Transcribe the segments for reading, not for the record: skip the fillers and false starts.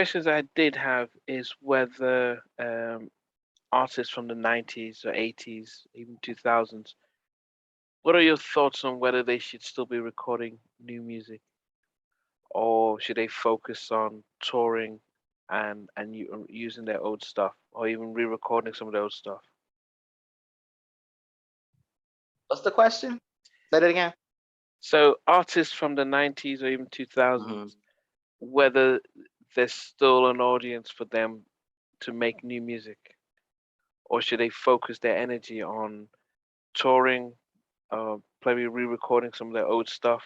questions I did have is whether artists from the 90s or 80s, even 2000s, what are your thoughts on whether they should still be recording new music, or should they focus on touring and using their old stuff, or even re-recording some of their old stuff? What's the question? Say that again. So artists from the 90s or even 2000s, whether there's still an audience for them to make new music, or should they focus their energy on touring, maybe re-recording some of their old stuff,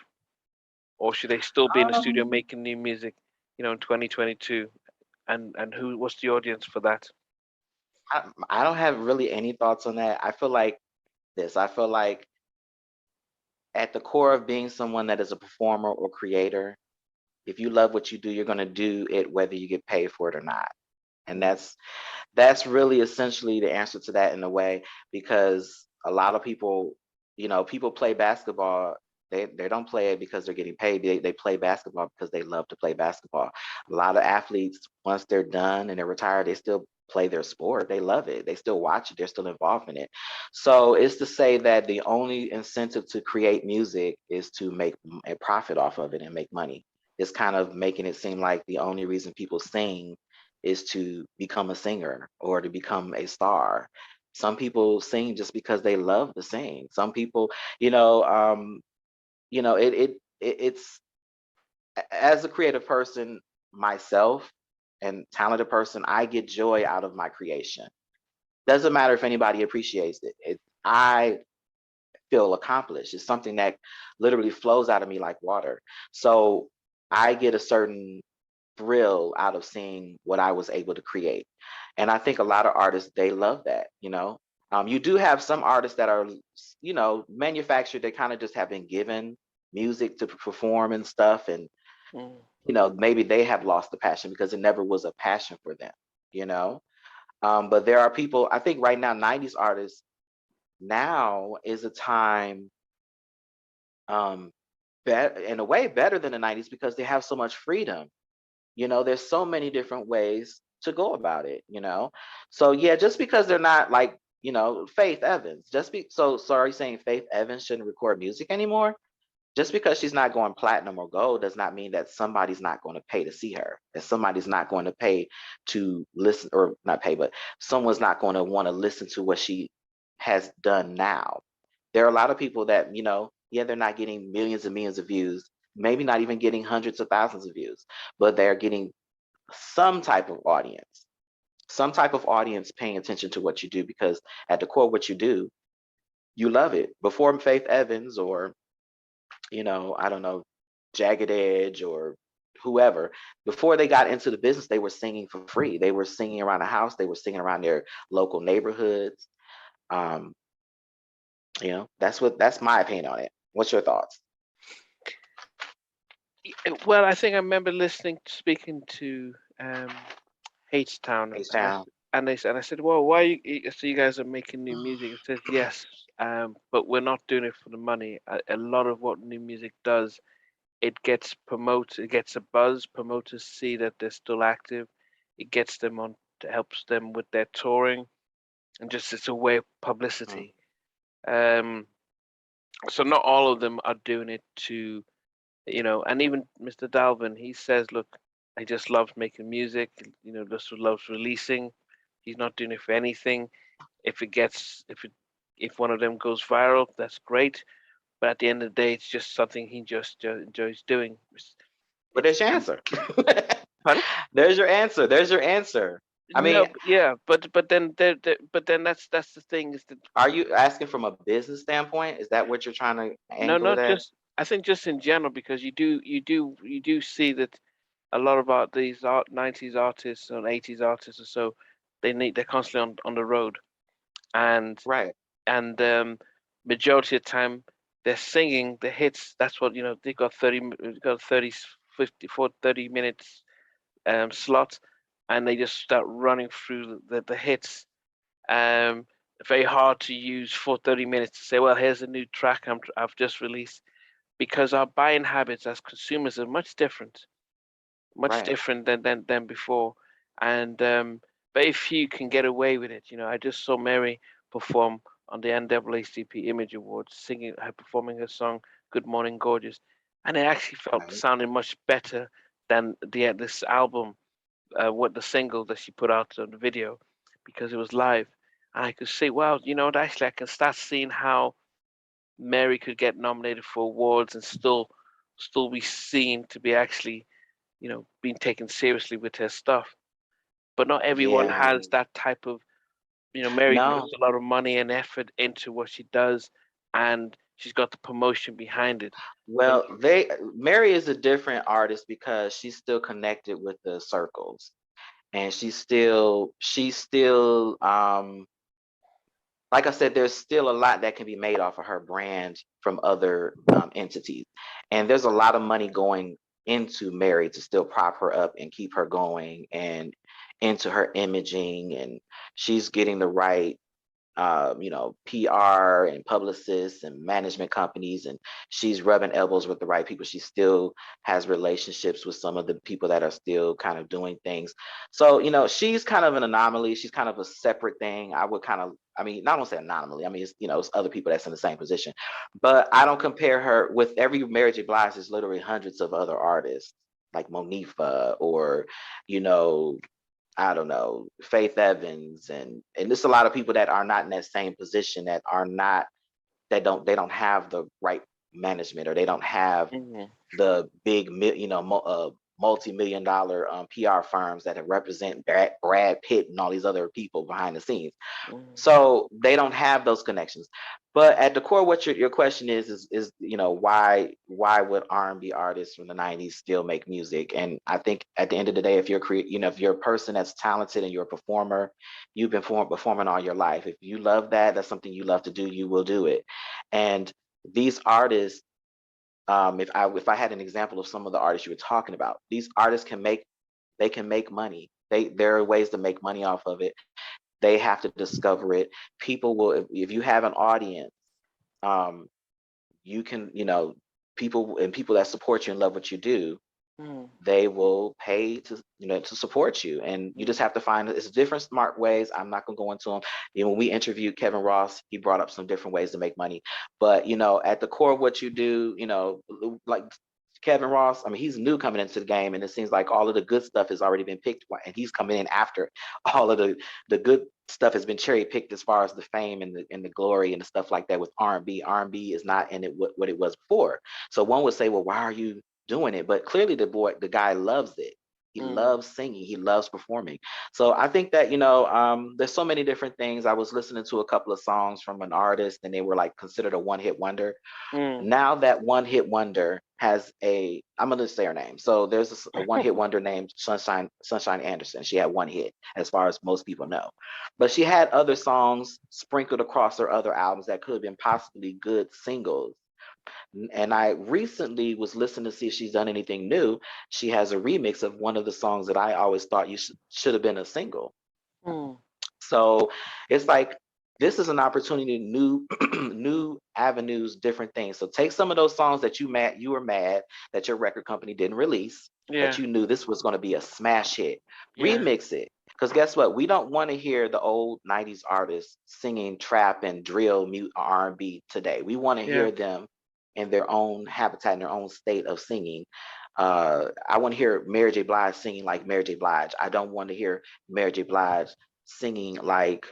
or should they still be in the studio making new music, in 2022? And what's the audience for that? I don't have really any thoughts on that. I feel like this. I feel like at the core of being someone that is a performer or creator, if you love what you do, you're going to do it whether you get paid for it or not. And that's really essentially the answer to that in a way, because a lot of people, people play basketball. They don't play it because they're getting paid. They play basketball because they love to play basketball. A lot of athletes, once they're done and they're retired, they still play their sport. They love it. They still watch it. They're still involved in it. So it's to say that the only incentive to create music is to make a profit off of it and make money. It's kind of making it seem like the only reason people sing is to become a singer or to become a star. Some people sing just because they love to sing. Some people, it's as a creative person myself and talented person, I get joy out of my creation. Doesn't matter if anybody appreciates it. I feel accomplished. It's something that literally flows out of me like water. So I get a certain thrill out of seeing what I was able to create. And I think a lot of artists, they love that. You do have some artists that are, manufactured. They kind of just have been given music to perform and stuff. And, maybe they have lost the passion because it never was a passion for them, you know? But there are people, I think right now, 90s artists, now is a time, in a way better than the 90s because they have so much freedom. There's so many different ways to go about it, So yeah, just because they're not like, Faith Evans, so are you saying Faith Evans shouldn't record music anymore? Just because she's not going platinum or gold does not mean that somebody's not going to pay to see her, that somebody's not going to pay to listen, or not pay, but someone's not going to want to listen to what she has done now. There are a lot of people that, yeah, they're not getting millions and millions of views, maybe not even getting hundreds of thousands of views, but they're getting some type of audience, paying attention to what you do, because at the core of what you do, you love it. Before Faith Evans or, I don't know, Jagged Edge or whoever, before they got into the business, they were singing for free. They were singing around the house. They were singing around their local neighborhoods. Um, that's my opinion on it. What's your thoughts? Well, I think I remember speaking to H-Town, H-Town. and I said, "Well, why so you guys are making new music?" It says, "Yes, but we're not doing it for the money. A lot of what new music does, it gets promoted, it gets a buzz. Promoters see that they're still active. It gets them on, helps them with their touring, and just it's a way of publicity. So not all of them are doing it to, and even Mr. Dalvin, he says, look, he just loves making music, just loves releasing. He's not doing it for anything. If one of them goes viral, that's great. But at the end of the day, it's just something he just enjoys doing. But there's your answer. Pardon? There's your answer. There's your answer. I mean, No, yeah, but then that's the thing is that. Are you asking from a business standpoint? Is that what you're trying to No, angle it not at? just. I think just in general, because you do see that a lot about these 90s artists or 80s artists or so, they're constantly on the road, and Right. and majority of the time they're singing the hits. That's what they got 30, 50, 40, 30 minutes slot, and they just start running through the hits. Um, Very hard to use for 30 minutes to say, well, here's a new track I've just released, because our buying habits as consumers are much different. much Right. different than before. And very few can get away with it. I just saw Mary perform on the NAACP Image Awards, performing her song "Good Morning Gorgeous," and it actually felt Right. sounded much better than this album, what the single that she put out on the video, because it was live. And I could see, wow, actually I can start seeing how Mary could get nominated for awards and still be seen to be actually, being taken seriously with her stuff. But not everyone Yeah. has that type of, Mary No. puts a lot of money and effort into what she does, and she's got the promotion behind it. But Well, Mary is a different artist because she's still connected with the circles, and she's still like I said, there's still a lot that can be made off of her brand from other entities. And there's a lot of money going into Mary to still prop her up and keep her going, and into her imaging. And she's getting the right PR and publicists and management companies, and she's rubbing elbows with the right people. She still has relationships with some of the people that are still kind of doing things. So, she's kind of an anomaly. She's kind of a separate thing. I mean, not want to say anomaly. I mean, it's other people that's in the same position, but I don't compare her with every Mary J. Blige. There's literally hundreds of other artists like Monifa, or, you know, I don't know, Faith Evans, and there's a lot of people that are not in that same position, that don't have the right management, or they don't have mhm, the big multi-million dollar PR firms that represent Brad Pitt and all these other people behind the scenes. mhm, So they don't have those connections. But at the core, what your question is why would R&B artists from the 90s still make music? And I think at the end of the day, if you're a person that's talented and you're a performer, you've been performing all your life. If you love that's something you love to do, you will do it. And these artists, if I had an example of some of the artists you were talking about, these artists can make money. There are ways to make money off of it. They have to discover it. People will, if you have an audience, um, you can, people that support you and love what you do, mhm, they will pay to support you. And you just mhm, have to find, it's different smart ways. I'm not going to go into them. When we interviewed Kevin Ross, he brought up some different ways to make money. But at the core of what you do, like Kevin Ross, I mean, he's new coming into the game, and it seems like all of the good stuff has already been picked, and he's coming in after all of the good stuff has been cherry picked, as far as the fame and the glory and the stuff like that. With R&B, R&B is not in it what it was before. So one would say, well, why are you doing it? But clearly the guy loves it. He mhm, loves singing. He loves performing. So I think that, there's so many different things. I was listening to a couple of songs from an artist, and they were like considered a one-hit wonder. mhm. Now that one-hit wonder has I'm gonna say her name. So there's a one-hit wonder named Sunshine Anderson. She had one hit, as far as most people know, but she had other songs sprinkled across her other albums that could have been possibly good singles. And I recently was listening to see if she's done anything new. She has a remix of one of the songs that I always thought you should have been a single. Mm, So it's like, this is an opportunity, new new avenues, different things. So take some of those songs that you were mad that your record company didn't release, that yeah, you knew this was going to be a smash hit. yeah, Remix it. Because guess what? We don't want to hear the old 90s artists singing trap and drill mute R&B today. We want to yeah. hear them in their own habitat, in their own state of singing. I want to hear Mary J. Blige singing like Mary J. Blige. I don't want to hear Mary J. Blige singing like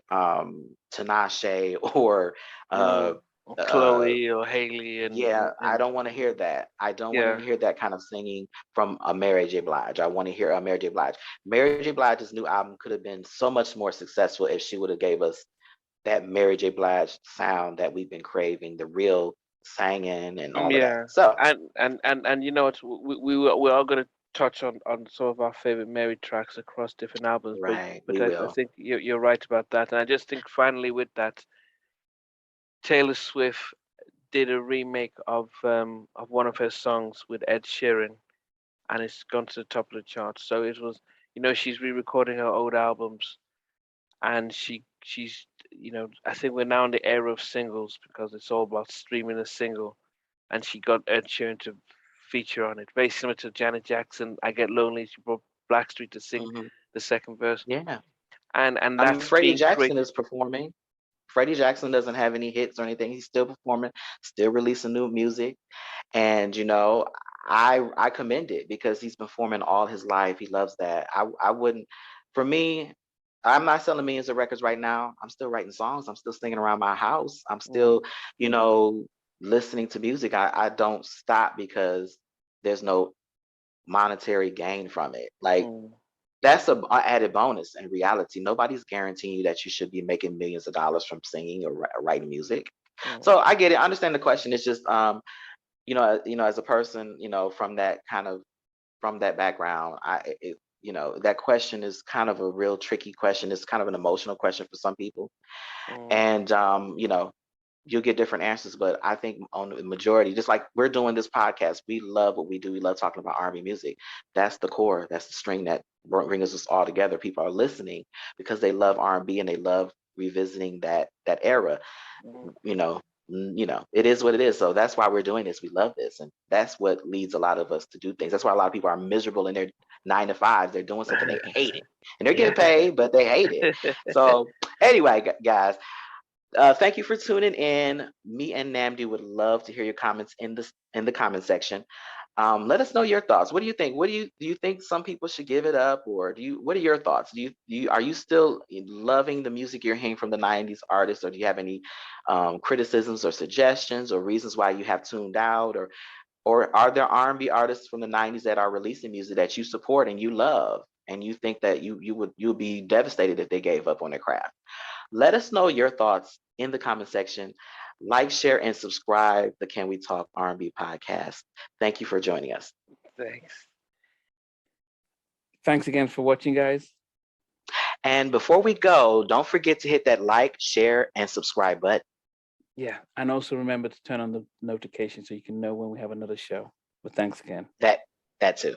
Tinashe or uh, Mm. Or uh, Chloe or Haley yeah, I and don't want to hear that. I don't want yeah. to hear that kind of singing from a Mary J. Blige. I want to hear a Mary J. Blige. Mary J. Blige's new album could have been so much more successful if she would have gave us that Mary J. Blige sound that we've been craving, the real singing and all of that. Yeah, So, and you know what? We are going to touch on some of our favorite Mary tracks across different albums, but right, but we I will. think you're right about that, and I just think finally with that, Taylor Swift did a remake of one of her songs with Ed Sheeran, and it's gone to the top of the charts. So it was, she's re-recording her old albums, and she's, I think we're now in the era of singles because it's all about streaming a single, and she got Ed Sheeran to feature on it, very similar to Janet Jackson. I Get Lonely. She brought Blackstreet to sing the second verse, Yeah. and I mean, that's Freddie being Jackson created. is performing. Freddie Jackson doesn't have any hits or anything. He's still performing, still releasing new music. And I commend it because he's been performing all his life. He loves that. I wouldn't, for me, I'm not selling millions of records right now. I'm still writing songs. I'm still singing around my house. I'm still, listening to music. I don't stop because there's no monetary gain from it. Like, that's a added bonus. In reality, nobody's guaranteeing you that you should be making millions of dollars from singing or writing music. So I get it. I understand the question. It's just as a person, from that background, that question is kind of a real tricky question. It's kind of an emotional question for some people, and you'll get different answers. But I think on the majority, just like we're doing this podcast, we love what we do. We love talking about R&B music. That's the core. That's the string that brings us all together. People are listening because they love R&B and they love revisiting that era. It is what it is. So that's why we're doing this. We love this, and that's what leads a lot of us to do things. That's why a lot of people are miserable in their 9 to 5. They're doing something they hate it, and they're getting paid, but they hate it. So anyway, guys, thank you for tuning in. Me and Nnamdi would love to hear your comments in the comment section. Let us know your thoughts. What do you think? Do you think some people should give it up, or what are your thoughts? Are you still loving the music you're hearing from the 90s artists, or do you have any criticisms or suggestions or reasons why you have tuned out, or are there R&B artists from the 90s that are releasing music that you support and you love, and you think that you would be devastated if they gave up on their craft? Let us know your thoughts in the comment section. Like, share, and subscribe the Can We Talk R&B podcast. Thank you for joining us. Thanks again for watching, guys. And before we go, don't forget to hit that like, share, and subscribe button. Yeah, and also remember to turn on the notification so you can know when we have another show. But thanks again. That too.